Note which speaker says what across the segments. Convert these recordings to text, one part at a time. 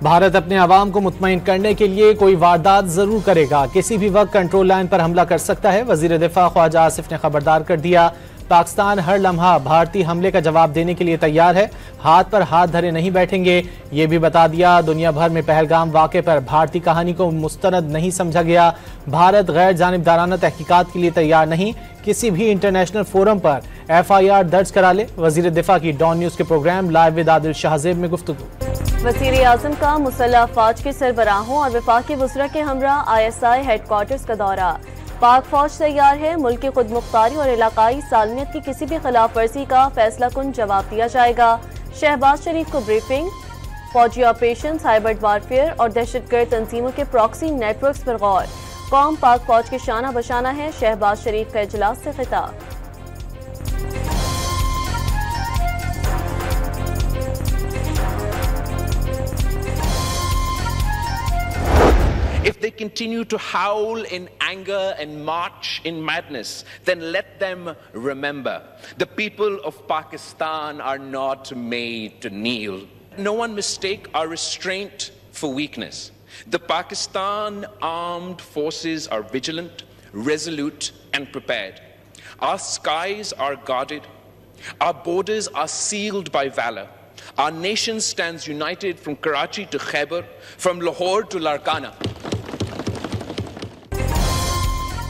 Speaker 1: भारत अपने अवाम को मुतमईन करने के लिए कोई वारदात जरूर करेगा, किसी भी वक्त कंट्रोल लाइन पर हमला कर सकता है। वजीर दिफा ख्वाजा आसिफ ने खबरदार कर दिया, पाकिस्तान हर लम्हा भारतीय हमले का जवाब देने के लिए तैयार है, हाथ पर हाथ धरे नहीं बैठेंगे। ये भी बता दिया, दुनिया भर में पहलगाम वाक़े पर भारतीय कहानी को मुस्तरद नहीं समझा गया। भारत गैर जानिबदाराना तहकीकात के लिए तैयार नहीं, किसी भी इंटरनेशनल फोरम पर FIR दर्ज करा ले। वजीर दिफा की डॉन न्यूज़ के program live with Adil Shahzeb में गुफ्तगू।
Speaker 2: वज़ीर आज़म का मुसल्लह अफ़वाज के सरबराहों और वफाकी वज़रा के हमरा ISI हेडक्वार्टर्स का दौरा। पाक फौज तैयार है, मुल्क की खुद मुख्तारी और इलाकाई सालनियत की किसी भी खिलाफ वर्जी का फैसला कुन जवाब दिया जाएगा। शहबाज शरीफ को ब्रीफिंग, फौजी ऑपरेशन, साइबर वारफेयर और दहशतगर्द तंजीमों के प्रॉक्सी नेटवर्क्स पर गौर। कौम पाक फौज के शाना बशाना है, शहबाज शरीफ का इजलास से खिताब।
Speaker 3: If they continue to howl in anger and march in madness, then let them remember the people of Pakistan are not made to kneel. No one mistake our restraint for weakness. The Pakistan armed forces are vigilant, resolute and prepared. Our skies are guarded. Our borders are sealed by valor. Our nation stands united from Karachi to Khyber, from Lahore to Larkana.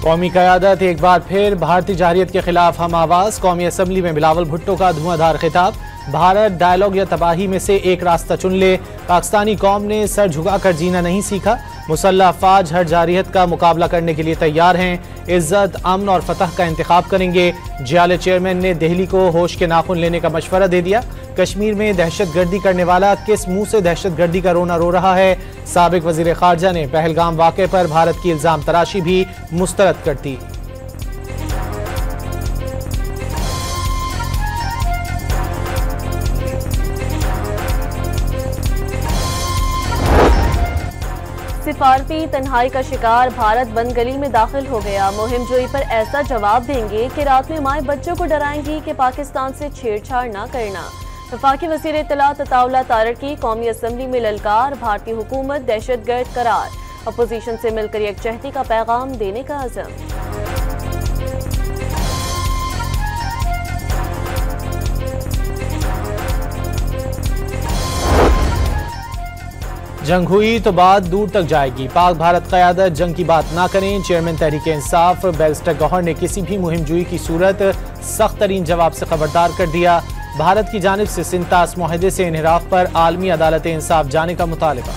Speaker 1: कौमी क़यादत एक बार फिर भारतीय जारहियत के खिलाफ हम आवाज़। कौमी assembly में बिलावल भुट्टो का धुआंधार खिताब। भारत डायलॉग या तबाही में से एक रास्ता चुन ले, पाकिस्तानी कौम ने सर झुकाकर जीना नहीं सीखा। मुसल्लह अफ़वाज हर जारहियत का मुकाबला करने के लिए तैयार हैं, इज्जत, अमन और फतह का इंतखाब करेंगे। जियाले चेयरमैन ने दिल्ली को होश के नाखून लेने का मशवरा दे दिया। कश्मीर में दहशतगर्दी करने वाला किस मुंह से दहशतगर्दी का रोना रो रहा है। साबिक वजीर खारजा ने पहलगाम वाक़े पर भारत की इल्जाम तराशी भी मुस्तरद कर दी।
Speaker 2: सिफारती तन्हाई का शिकार भारत बंद गली में दाखिल हो गया। मुहिम जोई पर ऐसा जवाब देंगे कि रात में माएँ बच्चों को डराएंगी कि पाकिस्तान से छेड़छाड़ न करना। वफाकी वज़ीर इत्तलात अताउल्लाह तारड़ की कौमी असम्बली में ललकार, भारतीय हुकूमत दहशतगर्द करार। अपोजिशन से मिलकर यकजहती का पैगाम देने का अज़म।
Speaker 1: जंग हुई तो बात दूर तक जाएगी, पाक भारत क़यादत जंग की बात ना करें। चेयरमैन तहरीक इंसाफ बैरिस्टर गौहर ने किसी भी मुहिम जुई की सूरत सख्त तरीन जवाब से खबरदार कर दिया। भारत की जानिब से सिंतास मुआहदे से इन्हिराफ पर आलमी अदालत इंसाफ जाने का मुतालबा।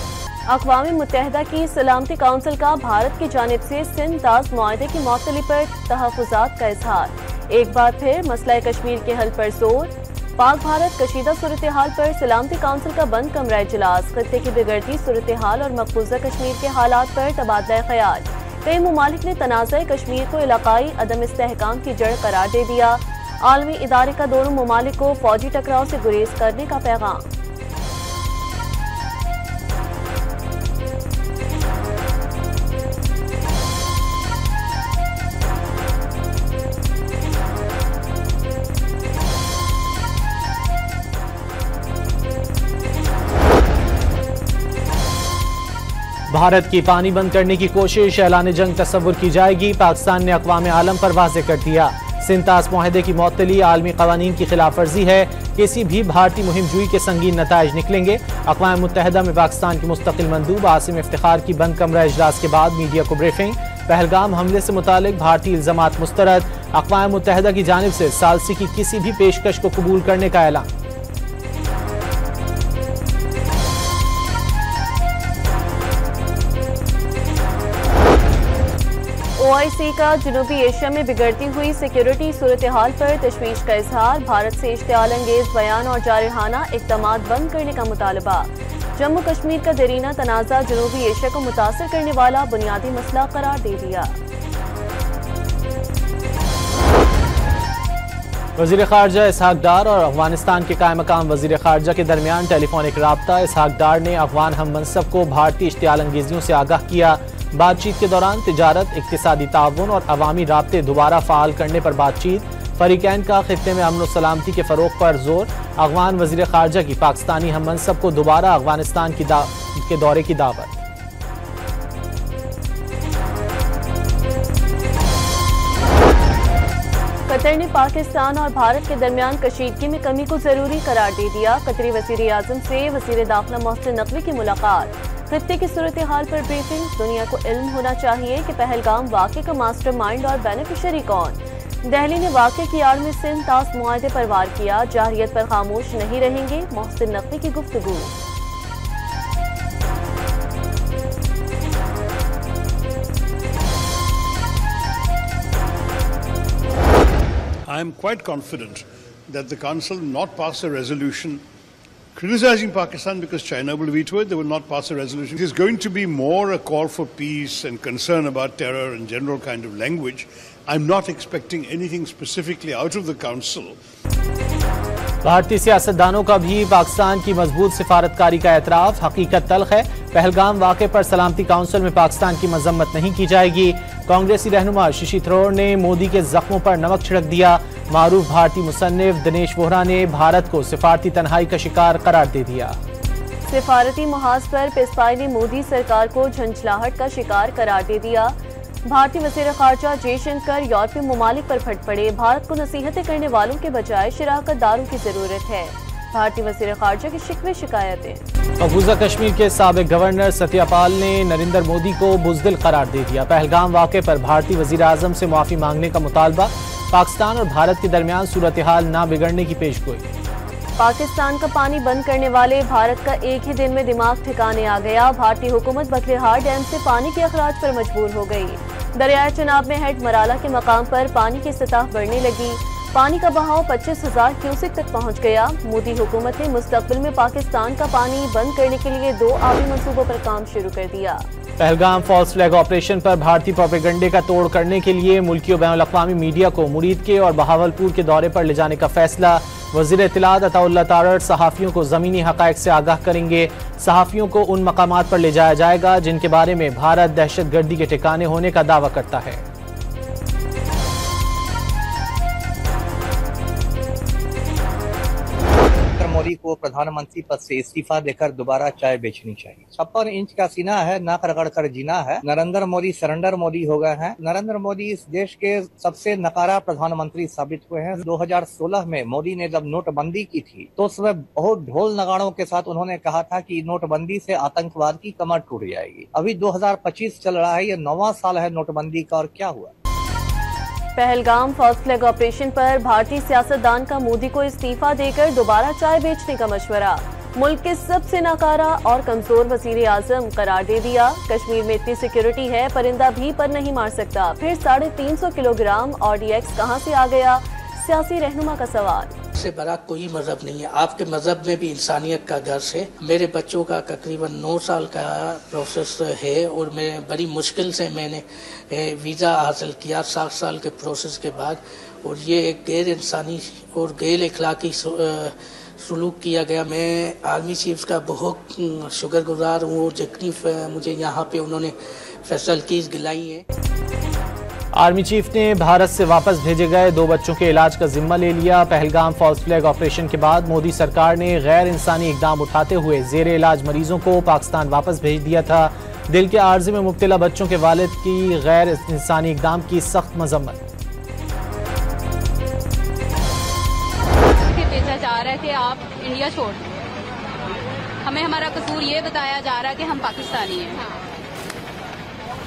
Speaker 2: अक़वाम मुत्तहिदा की सलामती काउंसिल का भारत की जानिब से सिंतास मुआहदे की मअतली पर तहफ़्फ़ुज़ात का इज़हार। एक बार फिर मसला कश्मीर के हल पर जोर। पाक भारत कशीदा सूरत हाल पर सलामती काउंसिल का बंद कमरा इजलास। खत्ते की बिगड़ती सूरत हाल और मकबूजा कश्मीर के हालात पर तबादला ख्याल। कई मुमालिक ने तनाज़ा कश्मीर को इलाकाई अदम इस्तेहकाम की जड़ करार दे दिया। आलमी इदारे का दोनों मुमालिक को फौजी टकराव से गुरेज करने का पैगाम।
Speaker 1: भारत की पानी बंद करने की कोशिश, ऐलान जंग तस्वुर की जाएगी। पाकिस्तान ने अक़वाम आलम पर वाज़ेह कर दिया, सिंतास मुआहदे की मअतली आलमी क़वानीन की खिलाफ वर्जी है। किसी भी भारतीय मुहिम जुई के संगीन नताइज निकलेंगे। अक़वाम मुत्तहिदा में पाकिस्तान के मुस्तकिल मंदूब आसिम इफ्तिखार की बंद कमरा इजलास के बाद मीडिया को ब्रीफिंग। पहलगाम हमले से मुतालिक भारतीय इल्ज़ामात मुस्तरद। अक़वाम मुत्तहिदा की जानिब से सालसी की किसी भी पेशकश को कबूल करने का ऐलान।
Speaker 2: OIC का जनूबी एशिया में बिगड़ती हुई सिक्योरिटी सूरत हाल पर तशवीश का इजहार। भारत से इश्तियाल अंगेज बयान और जारहाना इक़दामात बंद करने का मुतालबा। जम्मू कश्मीर का देरीना तनाज़ा जनूबी एशिया को मुतासर करने वाला बुनियादी मसला करार दे दिया।
Speaker 1: वज़ीर ख़ारजा इसहाक डार और अफ़गानिस्तान के कायम मकाम वज़ीर ख़ारजा के दरमियान टेलीफोनिक राब्ता। इसहाक डार ने अफ़गान हम मनसब को भारतीय इश्तियाल अंगेजियों से आगाह किया। बातचीत के दौरान तिजारत, इक़्तिसादी ताउन और अवामी राब्ते दोबारा फ़ाल करने पर बातचीत। फरीकैन का खित्ते में अमन और सलामती के फरोग पर जोर। अफगान वजीर खारजा की पाकिस्तानी हम मनसब को दोबारा अफगानिस्तान के दौरे की दावत।
Speaker 2: कतर ने पाकिस्तान और भारत के दरमियान कशीदगी में कमी को जरूरी करार दे दिया। कतरी वजीर आजम से वजीर दाखिला मोहसिन नकवी की मुलाकात। खित्ते की सूरत हाल पर ब्रीफिंग। दुनिया को इल्म होना चाहिए कि पहलगाम वाक़े का मास्टर माइंड और बेनिफिशरी कौन। दिल्ली ने वाक़े की आड़ में सिंध तास मुआहदे पर वार किया। जाहिलियत पर खामोश नहीं रहेंगे, मोहसिन नकवी की गुफ्तगू।
Speaker 4: I am quite confident that the Council will not pass a resolution criticizing Pakistan because China will veto it. They will not pass a resolution. It is going to be more a call for peace and concern about terror and general kind of language. I'm not expecting anything specifically out of the Council.
Speaker 1: भारतीय सियासतदानों का भी पाकिस्तान की मजबूत सिफारतकारी का एतराफ। हकीकत तल्ख है, पहलगाम वाक़े पर सलामती काउंसिल में पाकिस्तान की मजम्मत नहीं की जाएगी। कांग्रेसी रहनुमा शशि थरूर ने मोदी के जख्मों पर नमक छिड़क दिया। मारूफ भारतीय मुसन्निफ दिनेश वोहरा ने भारत को सिफारती तन्हाई का शिकार करार दे दिया।
Speaker 2: सिफारती मुहाज पर पेस्पाई ने मोदी सरकार को झंझलाहट का शिकार करार दे दिया। भारतीय वज़ीर ख़ारजा जयशंकर यूरोपीय ममालिक पर फट पड़े। भारत को नसीहतें करने वालों के बजाय शराकतदारों की जरूरत है। भारतीय वज़ीर ख़ारजा की शिकवे शिकायतें।
Speaker 1: मकबूजा कश्मीर के साबिक गवर्नर सत्यापाल ने नरेंद्र मोदी को बुज़दिल करार दे दिया। पहलगाम वाक़े पर भारतीय वज़ीर आज़म से माफ़ी मांगने का मुतालबा। पाकिस्तान और भारत के दरमियान सूरत हाल ना बिगड़ने की पेशगोई।
Speaker 2: पाकिस्तान का पानी बंद करने वाले भारत का एक ही दिन में दिमाग ठिकाने आ गया। भारतीय हुकूमत बखलिहार डैम से पानी के अखराज पर मजबूर हो गई। दरियाए चनाब में हेड मराला के मकाम पर पानी की सतह बढ़ने लगी। पानी का बहाव 25,000 क्यूसेक तक पहुंच गया। मोदी हुकूमत ने मुस्तकबिल में पाकिस्तान का पानी बंद करने के लिए 2 आबी मंसूबों पर काम शुरू कर दिया।
Speaker 1: पहलगाम फॉल्स फ्लैग ऑपरेशन पर भारतीय प्रोपेगंडे का तोड़ करने के लिए मुल्की और बैनुल-अक़वामी मीडिया को मुरीद के और बहावलपुर के दौरे पर ले जाने का फैसला। वज़ीर इत्तलात अताउल्लाह तारड़ सहाफ़ियों को ज़मीनी हक़ाइक़ से आगाह करेंगे। सहाफ़ियों को उन मकामात पर ले जाया जाएगा जिनके बारे में भारत दहशतगर्दी के ठिकाने होने का दावा करता है।
Speaker 5: मोदी को प्रधानमंत्री पद से इस्तीफा देकर दोबारा चाय बेचनी चाहिए। 56 इंच का सीना है, नाक रगड़ कर जीना है। नरेंद्र मोदी सरेंडर मोदी हो गए हैं। नरेंद्र मोदी इस देश के सबसे नकारा प्रधानमंत्री साबित हुए हैं। 2016 में मोदी ने जब नोटबंदी की थी तो उसमें बहुत ढोल नगाड़ों के साथ उन्होंने कहा था कि नोटबंदी से आतंकवाद की कमर टूट जाएगी। अभी 2025 चल रहा है, ये 9वां साल है नोटबंदी का, और क्या हुआ?
Speaker 2: पहलगाम फॉल्स फ्लैग ऑपरेशन पर भारतीय सियासतदान का मोदी को इस्तीफा देकर दोबारा चाय बेचने का मशवरा। मुल्क के सबसे नाकारा और कमजोर वजीर आजम करार दे दिया। कश्मीर में इतनी सिक्योरिटी है, परिंदा भी पर नहीं मार सकता। फिर 350 किलोग्राम ऑर्डीएक्स कहां से आ गया? सियासी रहनुमा का सवाल।
Speaker 6: से बड़ा कोई मजहब नहीं है। आपके मजहब में भी इंसानियत का दर्स है। मेरे बच्चों का तकरीबन 9 साल का प्रोसेस है और मैं बड़ी मुश्किल से मैंने वीज़ा हासिल किया 7 साल के प्रोसेस के बाद, और ये एक गैर इंसानी और गैर अखलाकी सलूक किया गया। मैं आर्मी चीफ का बहुत शुक्रगुजार हूँ जितनी मुझे यहाँ पे उन्होंने फैसिलिटीज़ दिलाई हैं।
Speaker 1: आर्मी चीफ ने भारत से वापस भेजे गए 2 बच्चों के इलाज का जिम्मा ले लिया। पहलगाम फॉल्स फ्लैग ऑपरेशन के बाद मोदी सरकार ने गैर इंसानी इकदाम उठाते हुए जेरे इलाज मरीजों को पाकिस्तान वापस भेज दिया था। दिल के आर्जे में मुब्तला बच्चों के वालिद की गैर इंसानी इकदाम की सख्त मजम्मत।
Speaker 7: भेजा जा रहे थे आप इंडिया छोड़, हमें हमारा कसूर ये बताया जा रहा है कि हम पाकिस्तानी हैं।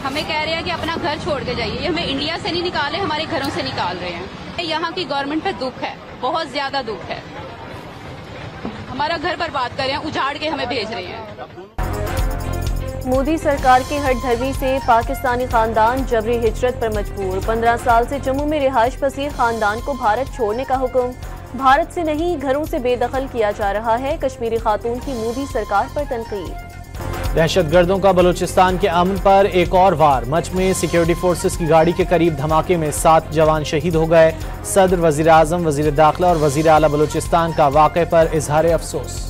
Speaker 7: हमें कह रहे हैं कि अपना घर छोड़ के जाइए। ये हमें इंडिया से नहीं निकाले, हमारे घरों से निकाल रहे हैं। यहाँ की गवर्नमेंट पे दुख है, बहुत ज्यादा दुख है। हमारा घर बर्बाद कर रहे हैं, उजाड़ के हमें भेज रहे हैं।
Speaker 2: मोदी सरकार की हठधर्मी से पाकिस्तानी खानदान जबरी हिजरत पर मजबूर। 15 साल से जम्मू में रिहाइश पसीर खानदान को भारत छोड़ने का हुक्म। भारत से नहीं, घरों से बेदखल किया जा रहा है। कश्मीरी खातून की मोदी सरकार पर तनकीद।
Speaker 1: दहशतगर्दों का बलूचिस्तान के अमन पर एक और वार। मच में सिक्योरिटी फोर्सेस की गाड़ी के करीब धमाके में 7 जवान शहीद हो गए। सदर, वजीर आजम, वजीर दाखिला और वजीर आला बलूचिस्तान का वाक़े पर इजहार अफसोस।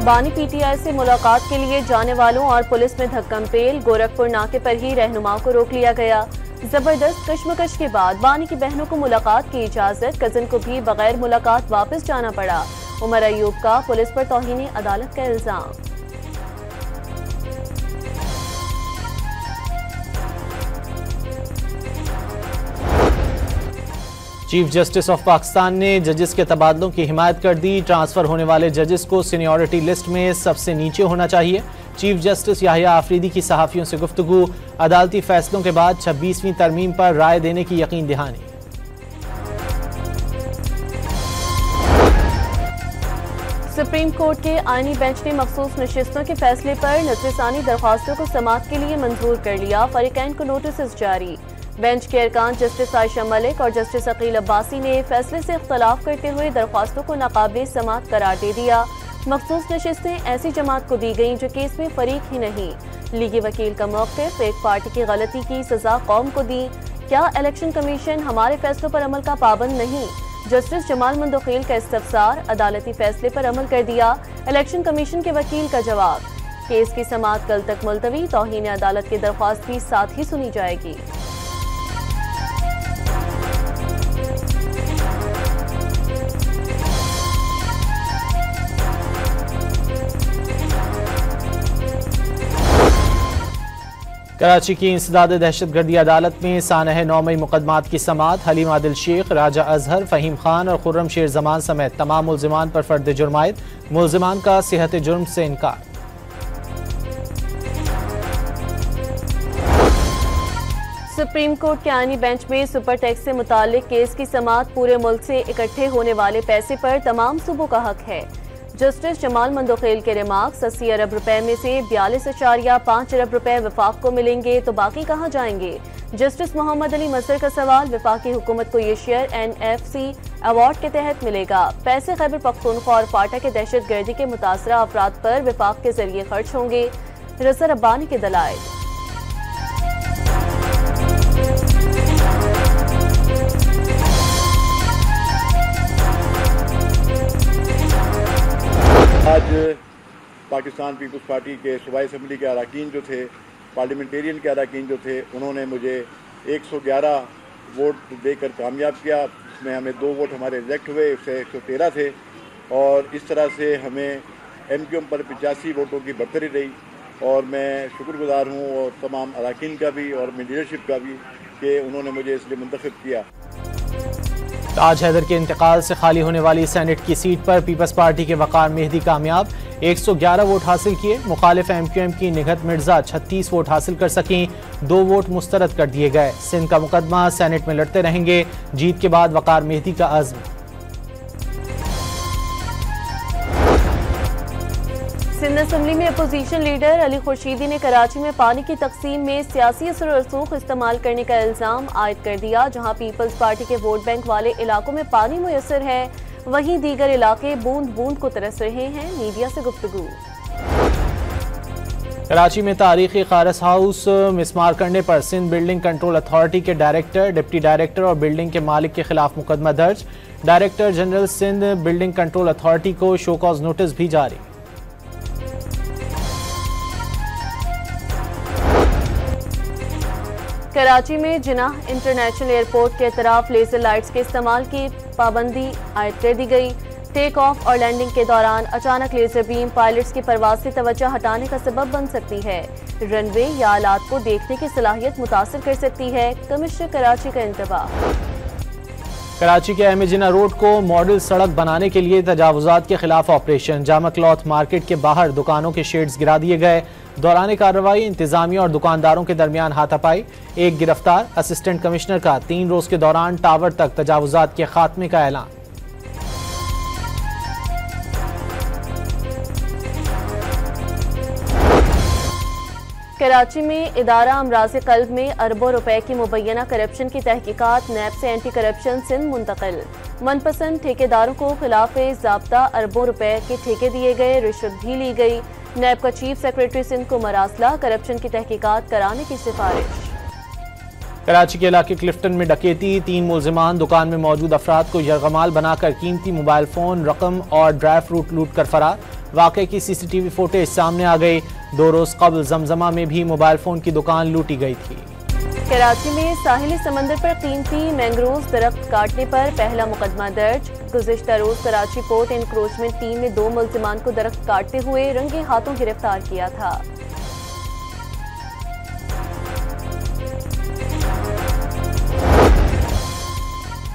Speaker 2: बानी पीटीआई से मुलाकात के लिए जाने वालों और पुलिस में धक्कम-पेल। गोरखपुर नाके पर ही रहनुमा को रोक लिया गया। जबरदस्त कश्मकश के बाद बानी की बहनों को मुलाकात की इजाजत, कजिन को भी बगैर मुलाकात वापस जाना पड़ा। उमर अयूब का पुलिस पर तौहीन अदालत का इल्जाम।
Speaker 1: चीफ जस्टिस ऑफ पाकिस्तान ने जजेस के तबादलों की हिमायत कर दी। ट्रांसफर होने वाले जजेस को सीनियरिटी लिस्ट में सबसे नीचे होना चाहिए। चीफ जस्टिस याहिया आफरीदी की सहाफियों से गुफ्तगू, अदालती फैसलों के बाद 26वीं तरमीम पर राय देने की यकीन दहानी।
Speaker 2: सुप्रीम कोर्ट के आईनी बेंच ने मखसूस नशिस्तों के फैसले पर नजरसानी दरख्वास्तों को समाअत के लिए मंजूर कर लिया। फरीकैन को नोटिस जारी। बेंच के अरकान जस्टिस आयशा मलिक और जस्टिस अकील अब्बासी ने फैसले से इख्तलाफ करते हुए दरख्वास्तों को नाकाबिल समाअत करार दे दिया। मखसूस नशिस्तें ऐसी जमात को दी गईं जो केस में फरीक ही नहीं। लीगी वकील का मौक़िफ़, एक पार्टी की गलती की सजा कौम को दी। क्या इलेक्शन कमीशन हमारे फैसलों पर अमल का पाबंद नहीं? जस्टिस जमाल मंदोखील का इस्तफसार, अदालती फैसले पर अमल कर दिया। इलेक्शन कमीशन के वकील का जवाब, केस की समाअत कल तक मुलतवी। तौहीन अदालत की दरख्वास्त भी साथ ही सुनी जाएगी।
Speaker 1: कराची की इंसदाद दहशतगर्दी अदालत में सानह 9 मई मुकदमात की समाअत। हलीम आदिल शेख, राजा अजहर, फहीम खान और खुर्रम शेर जमान समेत तमाम मुल्जिमान पर फर्द जुर्मायद। मुल्जिमान का सेहत जुर्म से इनकार।
Speaker 2: सुप्रीम कोर्ट के आईनी बेंच में सुपर टैक्स से मुताल्लिक केस की समाअत। पूरे मुल्क से इकट्ठे होने वाले पैसे पर तमाम सूबों का हक है। जस्टिस जमाल मंदोखील के रिमार्क्स, 80 अरब रुपए में से 42.5 अरब रुपए वफाक को मिलेंगे तो बाकी कहाँ जाएंगे? जस्टिस मोहम्मद अली मसर का सवाल, वफाकी हुकूमत को ये शेयर NFC अवार्ड के तहत मिलेगा। पैसे खैबर पख्तूनख्वा और फाटा के दहशतगर्दी के मुतासरा अफराद पर वफाक के जरिए खर्च होंगे। रज़ा रब्बानी के दलाइल।
Speaker 8: आज पाकिस्तान पीपल्स पार्टी के सूबाई असम्बली के अरकान जो थे, पार्लियामेंटेरियन के अरकान जो थे, उन्होंने मुझे 111 वोट देकर कामयाब किया। उसमें हमें 2 वोट हमारे रिजेक्ट हुए, उससे 113 थे और इस तरह से हमें MQM पर 85 वोटों की बढ़तरी रही। और मैं शुक्रगुजार हूँ और तमाम अरकान का भी और मेरी लीडरशिप का भी कि उन्होंने मुझे इसलिए मुंतखब किया।
Speaker 1: ताज हैदर के इंतकाल से खाली होने वाली सेनेट की सीट पर पीपल्स पार्टी के वकार मेहदी कामयाब, 111 वोट हासिल किए। मुखालिफ MQM की निगहत मिर्जा 36 वोट हासिल कर सकें, 2 वोट मुस्तरद कर दिए गए। सिंध का मुकदमा, सेनेट में लड़ते रहेंगे। जीत के बाद वकार मेहदी का अज़्म।
Speaker 2: सिंध असम्बली में अपोजिशन लीडर अली खुर्शीदी ने कराची में पानी की तकसीम में सियासी असर और रसूख इस्तेमाल करने का इल्जाम आयद कर दिया। जहां पीपल्स पार्टी के वोट बैंक वाले इलाकों में पानी मुयस्सर है, वहीं दीगर इलाके बूंद बूंद को तरस रहे हैं। मीडिया से गुफ्तगू।
Speaker 1: कराची में तारीखी खारस हाउस मिसमार करने पर सिंध बिल्डिंग कंट्रोल अथॉरिटी के डायरेक्टर, डिप्टी डायरेक्टर और बिल्डिंग के मालिक के खिलाफ मुकदमा दर्ज। Director general Sindh building control authority को शो कॉज नोटिस भी जारी।
Speaker 2: कराची में जिनाह इंटरनेशनल एयरपोर्ट के अतराफ लेजर लाइट्स के इस्तेमाल की पाबंदी आयद कर दी गई। टेक ऑफ और लैंडिंग के दौरान अचानक लेजर बीम पायलट्स की परवाज से तवज्जो हटाने का सबब बन सकती है। रनवे या आलात को देखने की सलाहियत मुतासर कर सकती है। कमिश्नर कराची का इंतबाह।
Speaker 1: कराची के अहमजिना रोड को मॉडल सड़क बनाने के लिए तजावुजात के खिलाफ ऑपरेशन। जामा क्लॉथ मार्केट के बाहर दुकानों के शेड्स गिरा दिए गए। दौरान कार्रवाई इंतजामिया और दुकानदारों के दरमियान हाथापाई, एक गिरफ्तार। असिस्टेंट कमिश्नर का 3 रोज के दौरान टावर तक तजावुजात के खात्मे का ऐलान।
Speaker 2: कराची में इदारा अमराज़े क़ल्ब में अरबों रुपए की मुबैना करप्शन की तहकीकात नैब से एंटी करप्शन सिंध मुंतकिल। मनपसंद ठेकेदारों को खिलाफ ज़ाब्ता अरबों रुपए के ठेके दिए गए, रिश्वत भी ली गई। नैब का चीफ सेक्रेटरी सिंध को मरासला, करप्शन की तहकीकात कराने की सिफारिश।
Speaker 1: कराची के इलाके क्लिफ्टन में डकैती, 3 मुल्जिमान दुकान में मौजूद अफराद को यरगमाल बनाकर कीमती मोबाइल फोन, रकम और ड्राई फ्रूट लूट कर फरार। वाकये की CCTV फुटेज सामने आ गई। 2 रोज कबल जमजमा में भी मोबाइल फोन की दुकान लूटी गई थी।
Speaker 2: कराची में साहिली समंदर पर कीमती मैंग्रोव दरख्त काटने पर पहला मुकदमा दर्ज। गुज़िश्ता रोज कराची पोर्ट एनक्रोचमेंट टीम ने 2 मुल्जिमान को दरख्त काटते हुए रंगे हाथों गिरफ्तार किया था।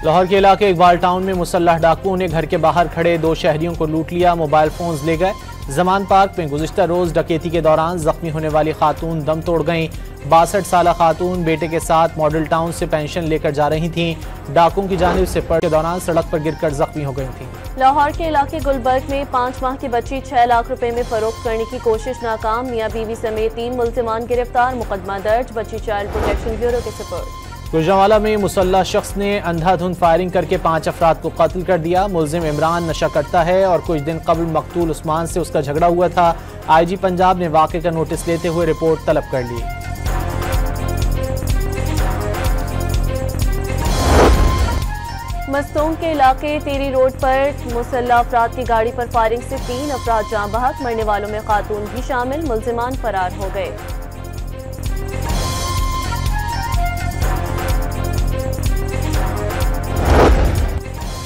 Speaker 1: लाहौर के इलाके इकबाल टाउन में मुसल्लह डाकुओं ने घर के बाहर खड़े 2 शहरियों को लूट लिया, मोबाइल फोन्स ले गए। जमान पार्क में गुज़िश्ता रोज डकैती के दौरान जख्मी होने वाली खातून दम तोड़ गईं। 62 साल खातून बेटे के साथ मॉडल टाउन से पेंशन लेकर जा रही थीं। डाकुओं की जानिब से पड़ के दौरान सड़क पर गिरकर जख्मी हो गई थीं।
Speaker 2: लाहौर के इलाके गुलबर्ग में 5 माह की बच्ची 6 लाख रुपए में फरोख्त करने की कोशिश नाकाम। मियां बीवी समेत 3 मुल्जिमान गिरफ्तार, मुकदमा दर्ज। बच्ची चाइल्ड प्रोटेक्शन ब्यूरो के सुपुर्द।
Speaker 1: गुजरांवाला में मुसल्लह शख्स ने अंधाधुंध फायरिंग करके 5 अफराद को कत्ल कर दिया। मुलजिम इमरान नशा करता है और कुछ दिन कबल मकतूल उस्मान से उसका झगड़ा हुआ था। IG पंजाब ने वाक़े का नोटिस लेते हुए रिपोर्ट तलब कर ली।
Speaker 2: मस्तूम के इलाके तेरी रोड पर मुसल्लह अफराद की गाड़ी पर फायरिंग से 3 अफराद जाँ बहक, मरने वालों में खातून भी शामिल। मुल्जिमान फरार हो गए।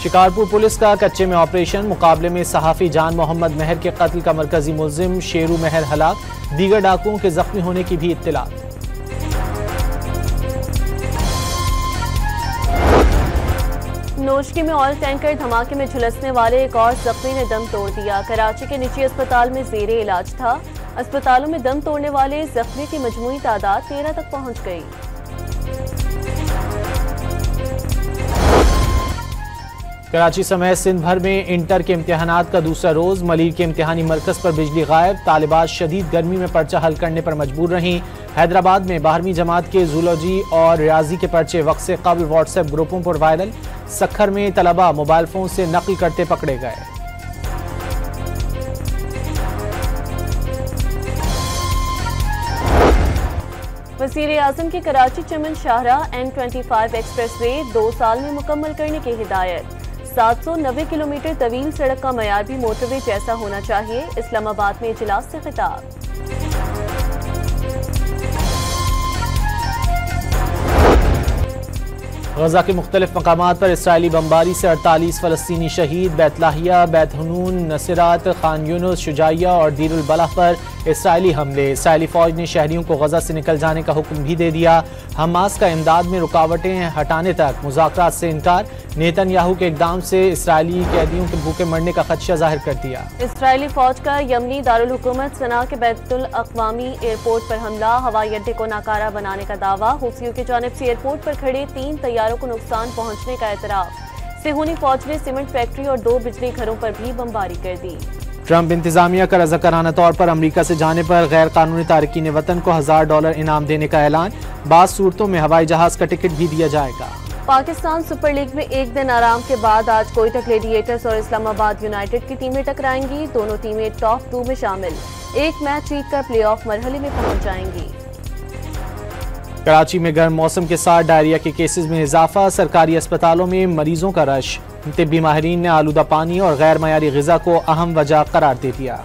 Speaker 1: शिकारपुर पुलिस का कच्चे में ऑपरेशन, मुकाबले में सहाफ़ी जान मोहम्मद महर के कत्ल का मरकजी मुल्जिम शेरू महर हलाक, दीगर डाकुओं के जख्मी होने की भी इत्तला।
Speaker 2: नोशकी में ऑयल टैंकर धमाके में झुलसने वाले एक और जख्मी ने दम तोड़ दिया। कराची के निजी अस्पताल में जेरे इलाज था। अस्पतालों में दम तोड़ने वाले जख्मी की मजमूई तादाद 13 तक पहुंच गई।
Speaker 1: कराची समेत सिंध भर में इंटर के इम्तिहानात का दूसरा रोज, मलीर के इम्तिहानी मरकज पर बिजली गायब। तालिबात शदीद गर्मी में पर्चा हल करने पर मजबूर रहीं। हैदराबाद में 12वीं जमात के जूलॉजी और रियाजी के पर्चे वक्त से कबल व्हाट्सएप ग्रुपों पर वायरल। सखर में तलबा मोबाइल फोन से नकल करते पकड़े गए।
Speaker 2: वज़ीर आज़म की कराची चमन शाहराह N25 एक्सप्रेस वे 2 साल में मुकम्मल करने की हिदायत। 790 किलोमीटर तवील सड़क का मयार भी मोटरवे जैसा होना चाहिए। इस्लामाबाद में इजलास से खिताब।
Speaker 1: गजा के मुख्तलिफ मकामात पर इसराइली बमबारी से 48 फ़लस्तीनी शहीद। बैतलाहिया, बैत हनून, नसीरात, खान यूनुस, शुजाइया और दीरुल बलाह पर इसराइली हमले। इसराइली फौज ने शहरियों को गजा से निकल जाने का हुक्म भी दे दिया। हमास का इमदाद में रुकावटें हटाने तक मुज़ाकरात से इनकार। नेतन्याहू के इक़दाम से इसराइली कैदियों के भूखे मरने का खदशा जाहिर कर दिया।
Speaker 2: इसराइली फौज का यमनी दारुल हुकूमत सना के बैतुल अक़वामी एयरपोर्ट पर हमला। हवाई अड्डे को नाकारा बनाने का दावा। हुसियों की जानिब से एयरपोर्ट पर खड़े 3 तैयारों को नुकसान पहुंचने का एतराफ। सिहूनी फौज ने सीमेंट फैक्ट्री और 2 बिजली घरों पर भी बमबारी कर दी।
Speaker 1: ट्रंप इंतजामिया का रज़ाकाराना तौर पर अमरीका से जाने पर गैर कानूनी तारकीन वतन को $1000 इनाम देने का ऐलान। बाज़ सूरतों में हवाई जहाज का टिकट भी दिया जाएगा।
Speaker 2: पाकिस्तान सुपर लीग में एक दिन आराम के बाद आज कोयटा ग्लेडिएटर्स और इस्लामाबाद यूनाइटेड की टीमें टकराएंगी। दोनों टीमें टॉप 2 में शामिल। एक मैच जीतकर प्लेऑफ मरहले में पहुंच जाएंगी।
Speaker 1: कराची में गर्म मौसम के साथ डायरिया के केसेस में इजाफा। सरकारी अस्पतालों में मरीजों का रश। तिब्बी माहिरीन ने आलूदा पानी और गैर मयारी ग़िज़ा को अहम वजह करार दे दिया।